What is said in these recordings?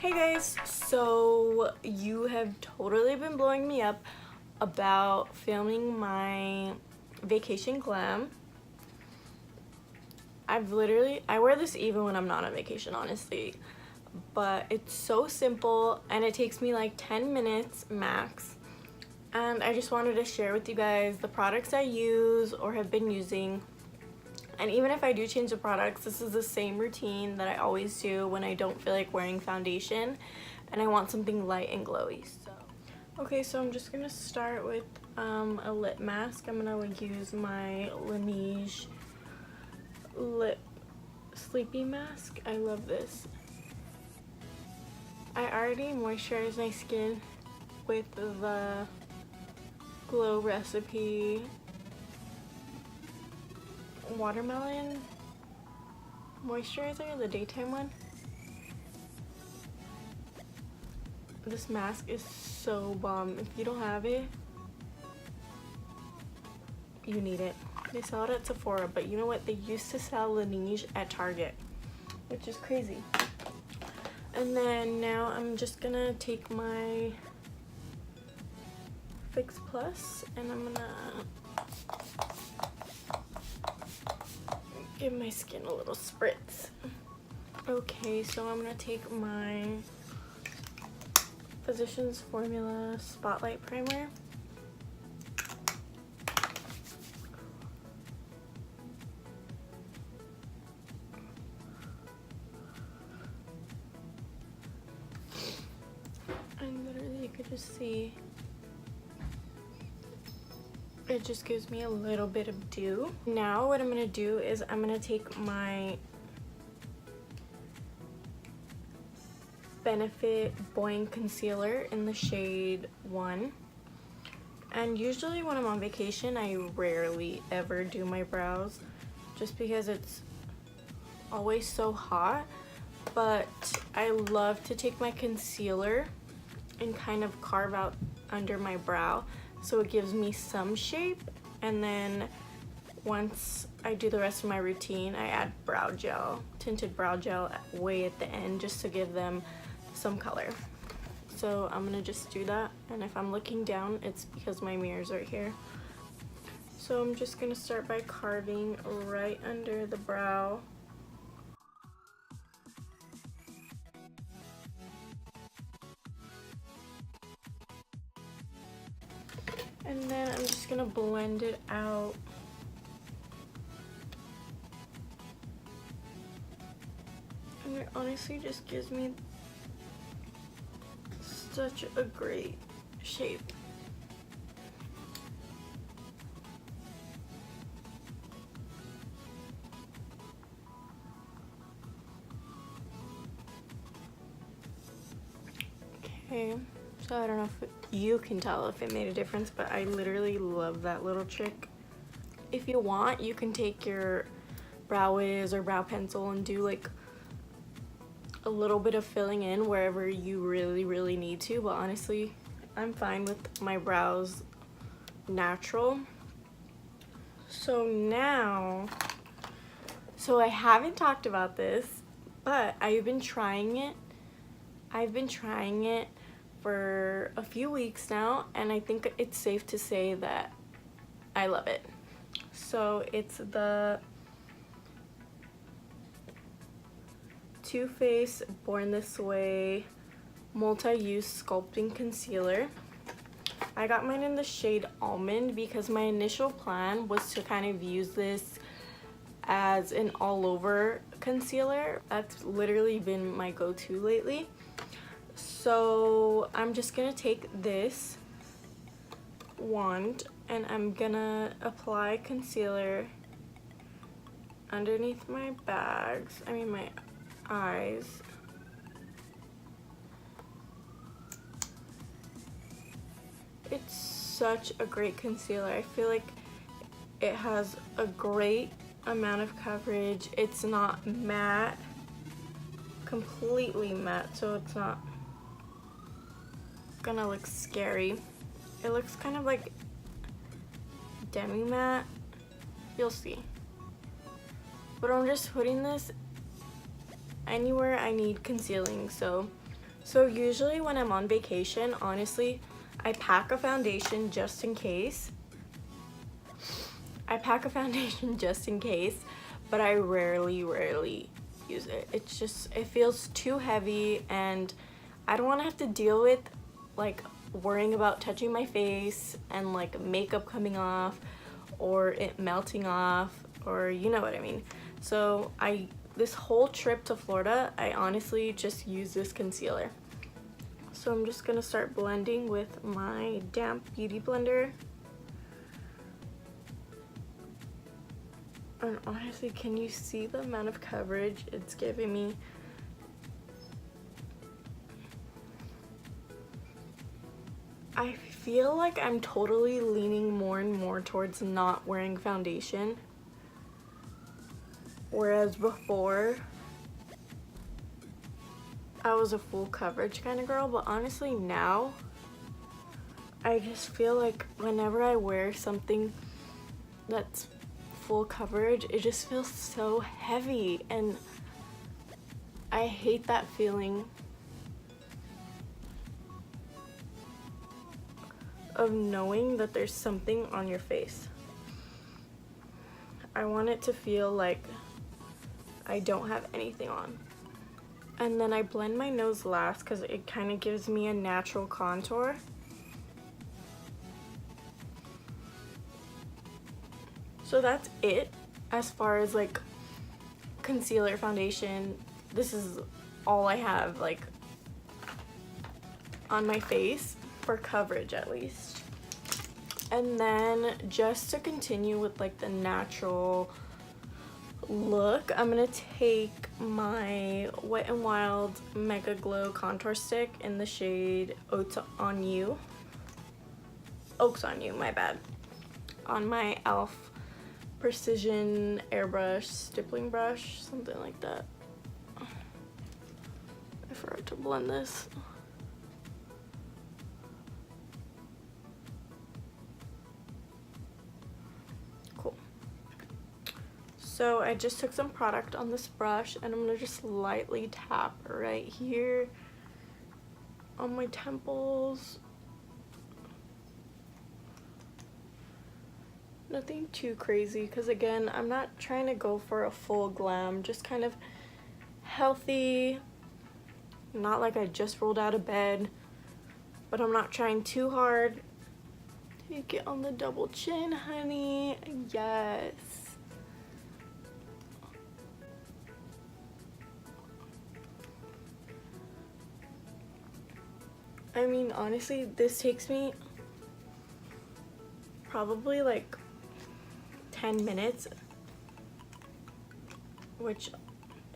Hey guys, so you have totally been blowing me up about filming my vacation glam. I wear this even when I'm not on vacation, honestly, but it's so simple and it takes me like 10 minutes max. And I just wanted to share with you guys the products I use or have been using. And even if I do change the products, this is the same routine that I always do when I don't feel like wearing foundation and I want something light and glowy. Okay, so I'm just gonna start with a lip mask. I'm gonna use my Laniege lip sleepy mask. I love this. I already moisturized my skin with the Glow Recipe watermelon moisturizer, the daytime one. This mask is so bomb. If you don't have it, you need it. They sell it at Sephora, but you know what? They used to sell Laniege at Target, which is crazy. And then now I'm just gonna take my Fix Plus and I'm gonna give my skin a little spritz. Okay, so I'm gonna take my Physicians Formula Spotlight Primer. And literally you could just see it just gives me a little bit of dew. Now what I'm gonna do is I'm gonna take my Benefit Boing concealer in the shade 1. And usually when I'm on vacation, I rarely ever do my brows just because it's always so hot. But I love to take my concealer and kind of carve out under my brow so it gives me some shape, and then once I do the rest of my routine, I add brow gel, tinted brow gel way at the end just to give them some color. So I'm gonna just do that, and if I'm looking down, it's because my mirror's right here. So I'm just gonna start by carving right under the brow. And then I'm just gonna blend it out. And it honestly just gives me such a great shape. Okay, so I don't know if you can tell if it made a difference, but I literally love that little trick. If you want, you can take your brow wiz or brow pencil and do like a little bit of filling in wherever you really need to, but honestly I'm fine with my brows natural. So now, so I haven't talked about this, but I've been trying it for a few weeks now, and I think it's safe to say that I love it. So it's the Too Faced Born This Way Multi-Use Sculpting Concealer. I got mine in the shade Almond because my initial plan was to kind of use this as an all-over concealer. That's literally been my go-to lately. So I'm just gonna take this wand and I'm gonna apply concealer underneath my bags, my eyes. It's such a great concealer. I feel like it has a great amount of coverage. It's not matte, completely matte, so it's not gonna look scary. It looks kind of like demi matte, you'll see. But I'm just putting this anywhere I need concealing. So So usually when I'm on vacation, honestly, I pack a foundation just in case. But I rarely use it. It's just, it feels too heavy, and I don't want to have to deal with like worrying about touching my face and like makeup coming off or it melting off, or you know what I mean. So this whole trip to Florida, I honestly just use this concealer. So I'm just gonna start blending with my damp beauty blender. And honestly, can you see the amount of coverage it's giving me? I feel like I'm totally leaning more and more towards not wearing foundation. Whereas before, I was a full coverage kind of girl, but honestly now, I just feel like whenever I wear something that's full coverage, it just feels so heavy, and I hate that feeling of knowing that there's something on your face. I want it to feel like I don't have anything on. And then I blend my nose last because it kind of gives me a natural contour. So that's it as far as like concealer, foundation. This is all I have like on my face for coverage at least. And then just to continue with like the natural look, I'm gonna take my Wet n Wild Mega Glow contour stick in the shade Oats on You, my bad, on my E.L.F. Precision airbrush stippling brush, something like that. I forgot to blend this. Cool. So I just took some product on this brush and I'm gonna just lightly tap right here on my temples. Nothing too crazy, because again, I'm not trying to go for a full glam, just kind of healthy, not like I just rolled out of bed, but I'm not trying too hard. Take it on the double chin, honey. Yes. I mean, honestly, this takes me probably like 10 minutes, which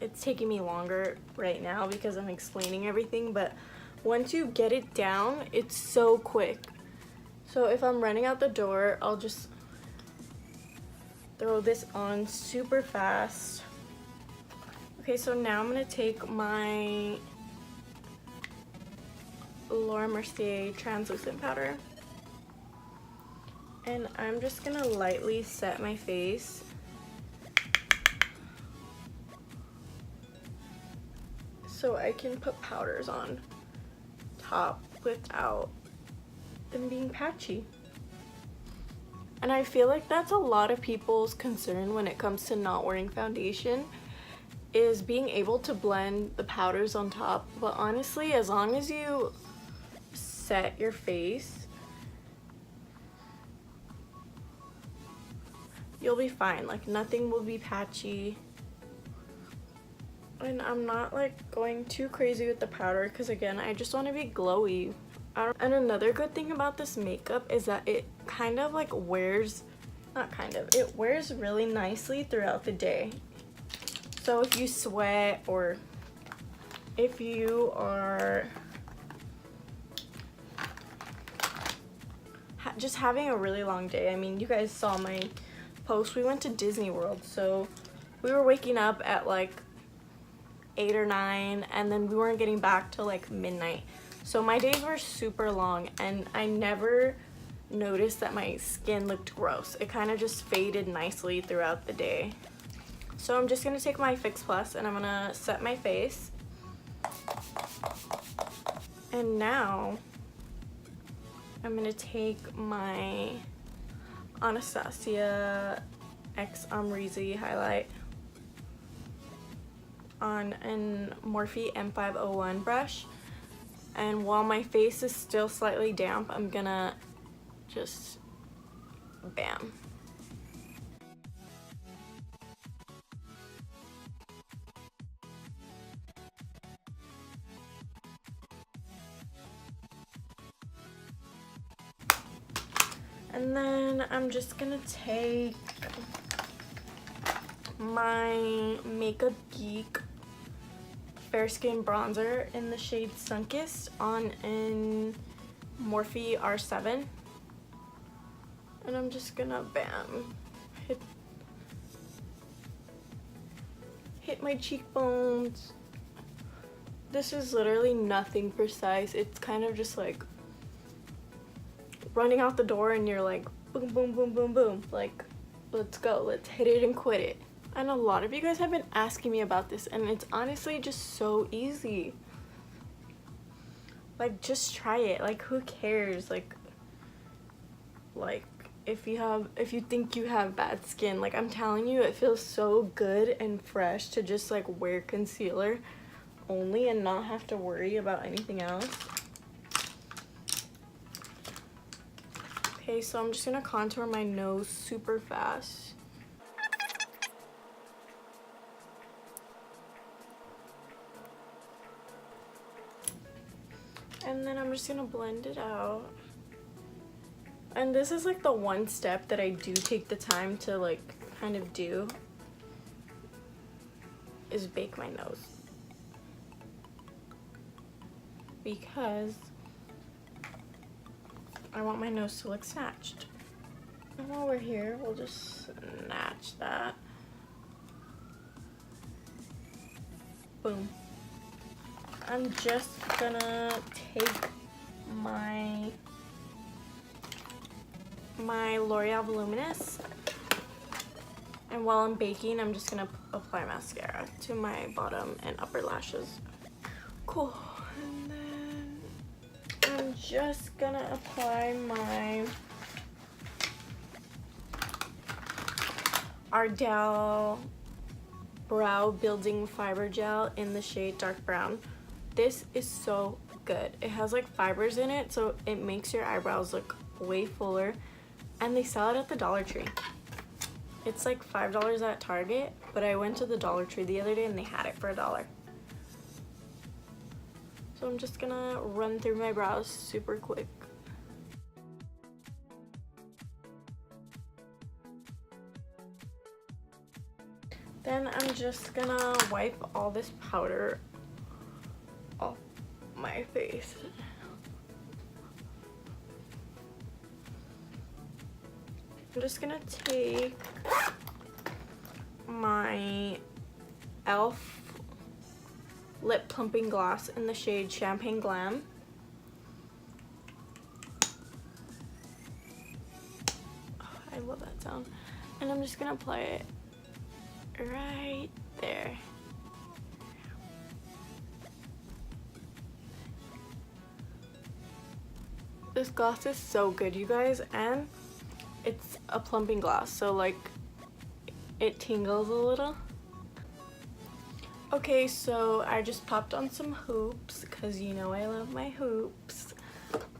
it's taking me longer right now because I'm explaining everything, but once you get it down, it's so quick. So if I'm running out the door, I'll just throw this on super fast. Okay, so now I'm gonna take my Mercier translucent powder, and I'm just gonna lightly set my face. So I can put powders on top without them being patchy. And I feel like that's a lot of people's concern when it comes to not wearing foundation, is being able to blend the powders on top. But honestly, as long as you set your face, you'll be fine. Like, nothing will be patchy. And I'm not like going too crazy with the powder because again, I just want to be glowy. And another good thing about this makeup is that it kind of like wears, not kind of, it wears really nicely throughout the day. So if you sweat, or if you are just having a really long day. I mean, you guys saw my post. We went to Disney World, so we were waking up at like 8 or 9, and then we weren't getting back till like midnight. So my days were super long, and I never noticed that my skin looked gross. It kind of just faded nicely throughout the day. So I'm just gonna take my Fix Plus and I'm gonna set my face. And now I'm gonna take my Anastasia X Amrezy highlight on an Morphe M501 brush, and while my face is still slightly damp, I'm gonna just bam. And then I'm just gonna take my Makeup Geek Fair Skin Bronzer in the shade Sunkissed on an Morphe R7. And I'm just gonna bam, hit my cheekbones. This is literally nothing precise. It's kind of just like running out the door and you're like boom, boom, boom, boom, boom. Like, let's go, let's hit it and quit it. And a lot of you guys have been asking me about this, and it's honestly just so easy. Like, just try it. Like, who cares? Like if you think you have bad skin, like, I'm telling you, it feels so good and fresh to just like wear concealer only and not have to worry about anything else. Okay, so I'm just gonna contour my nose super fast. And then I'm just gonna blend it out. And this is like the one step that I do take the time to like kind of do, is bake my nose. Because I want my nose to look snatched. And while we're here, we'll just snatch that. Boom. I'm just gonna take my L'Oreal Voluminous, and while I'm baking, I'm just gonna apply mascara to my bottom and upper lashes. Cool. And then I'm just gonna apply my Ardell Brow Building Fiber Gel in the shade Dark Brown. This is so good. It has like fibers in it, so it makes your eyebrows look way fuller, and they sell it at the Dollar Tree. It's like $5 at Target, but I went to the Dollar Tree the other day and they had it for $1. So I'm just gonna run through my brows super quick. Then I'm just gonna wipe all this powder off my face. I'm just gonna take my E.L.F. lip plumping gloss in the shade Champagne Glam. Oh, I love that sound. And I'm just gonna apply it right there. This gloss is so good, you guys, and it's a plumping gloss, so like it tingles a little. Okay, so I just popped on some hoops because you know I love my hoops,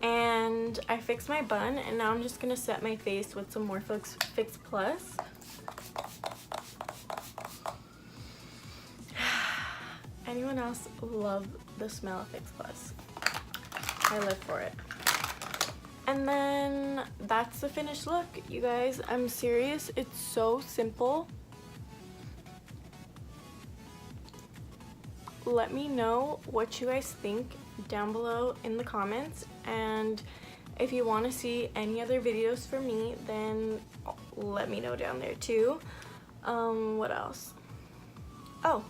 and I fixed my bun, and now I'm just gonna set my face with some more Fix Plus. Anyone else love the smell of Fix Plus? I live for it. And then that's the finished look, you guys. I'm serious, it's so simple. Let me know what you guys think down below in the comments, and if you want to see any other videos from me, then let me know down there too. What else? Oh,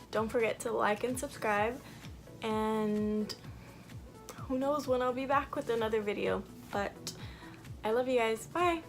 don't forget to like and subscribe, and who knows when I'll be back with another video. But I love you guys. Bye.